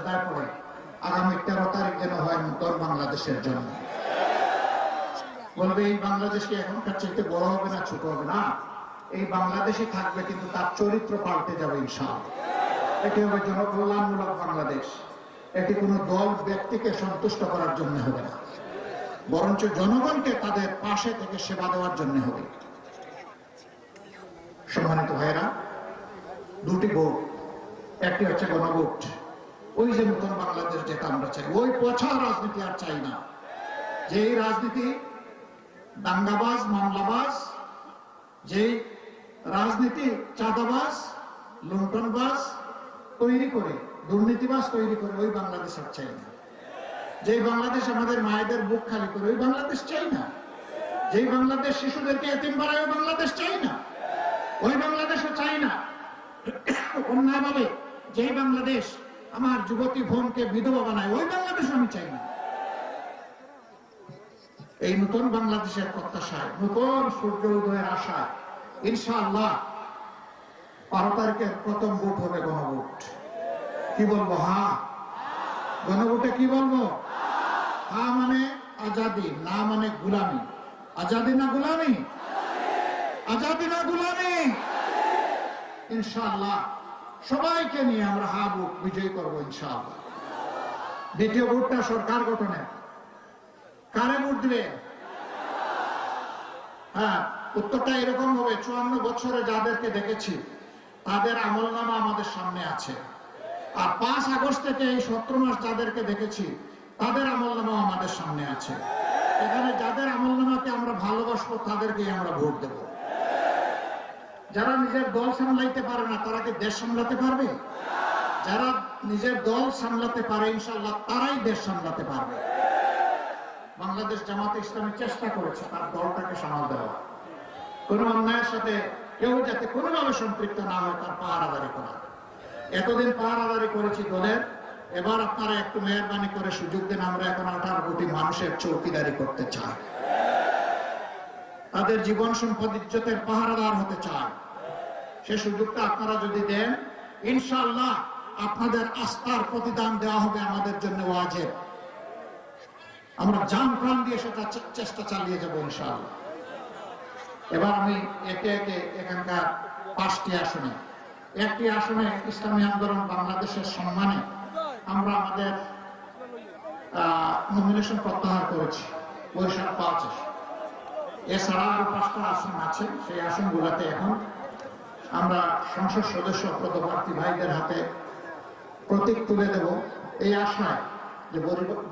সেজদায় পড়ে আগামী 13 তারিখ যেন হয় নতুন বাংলাদেশের জন্য। বলবে এই বাংলাদেশকে এখনকার চাইতে বড় হবে না ছোট হবে না, এই বাংলাদেশে থাকবে কিন্তু তার চরিত্র পাল্টে যাবে ইনশাআল্লাহ। এটি হবে জনকল্যাণমূলক বাংলাদেশ। এটি কোনো দল ব্যক্তিকে সন্তুষ্ট করার জন্য হবে না, বরঞ্চ জনগণকে তাদের পাশে থেকে সেবা দেওয়ার জন্য হবে। সম্মানিত ভাইরা, দুটি ভোট, একটি হচ্ছে গণভোট। ওই যে নতুন বাংলাদেশ যেটা আমরা চাই, ওই পচা রাজনীতি আর চাই না। যে রাজনীতি দাঙ্গাবাজ, মামলাবাজ, যে রাজনীতি চাঁদাবাজ, লুণ্ঠনবাজ তৈরি করে, দুর্নীতিবাজ তৈরি করে, ওই বাংলাদেশ আর চাই না। যে বাংলাদেশ আমাদের মায়েদের বুক খালি করে, ওই বাংলাদেশ চাই না। যেই বাংলাদেশ শিশুদেরকে এতিম বানায়, ওই বাংলাদেশ চাই না। ওই বাংলাদেশও চাই না। অন্যায়ভাবে যেই বাংলাদেশ আমার যুবতী বোনকে বিধবা বানায়, ওই বাংলাদেশ আমি চাই না। এই নতুন বাংলাদেশের প্রত্যাশায়, নতুন সূর্য উদয়ের আশায় ইনশাআল্লাহ 12 তারিখের প্রথম ভোট হবে গণভোট। কি বলবো? হ্যাঁ। গণভোটে কি বলবো? হ্যাঁ মানে আজাদি, না মানে গুলামি। আজাদি না গুলামি? আজাদি না গুলামি? ইনশাআল্লাহ সবাইকে নিয়ে আমরা হা ভোট বিজয়ী করবো ইনশাআল্লাহ। দ্বিতীয় ভোটটা সরকার গঠনের। কারে ভোট দিবে? হ্যাঁ, উত্তরটা এরকম হবে, 54 বছরে যাদেরকে দেখেছি তাদের আমলনামা আমাদের সামনে আছে। আর 5 আগস্ট থেকে এই 17 মাস যাদেরকে দেখেছি তাদের আমলনামা আমাদের সামনে আছে। এখানে যাদের আমলনামাকে আমরা ভালোবাসবো তাদেরকে আমরা ভোট দেব। যারা নিজের দল সামলাইতে পারে না তারা কি দেশ সামলাতে পারবে? যারা নিজের দল সামলাতে পারে ইনশাআল্লাহ তারাই দেশ সামলাতে পারবে। বাংলাদেশ জামাতে ইসলামী চেষ্টা করেছে তার দলটাকে সামাল দেওয়া, কোন অন্যায়ের সাথে কেউ যাতে কোনোভাবে সম্পৃক্ত না হয় তার পাহারাদারি করা। এতদিন পাহারাদারি করেছি দলের, এবার আপনারা একটু মেহরবানি করে সুযোগ দেন। আমরা এখন 18 কোটি মানুষের চৌকিদারি করতে চাই, তাদের জীবন সম্পদ ইজ্জতের পাহারাদার হতে চায়। সে সুযোগটা আপনারা যদি দেন ইনশাআল্লাহ আপনাদের আস্থার প্রতিদান দেওয়া হবে আমাদের জন্য ওয়াজিব। আমরা জান প্রাণ দিয়ে সেটা চেষ্টা চালিয়ে যাবো ইনশাআল্লাহ। এবার আমি একে একে এখানকার 5টি আসনে, একটি আসনে ইসলামী আন্দোলন বাংলাদেশের সম্মানে আমরা আমাদের নমিনেশন প্রত্যাহার করেছি, বরিশাল 5। এছাড়া আরো 5টা আসন আছে। সেই আসনগুলোতে এখন আমরা সংসদ সদস্য পদপ্রার্থী ভাইদের হাতে প্রতীক তুলে দেব, এই আশায় যে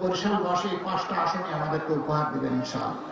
বরিশালবাসী 5টা আসনে আমাদেরকে উপহার দিবেন ইনশাআল্লাহ।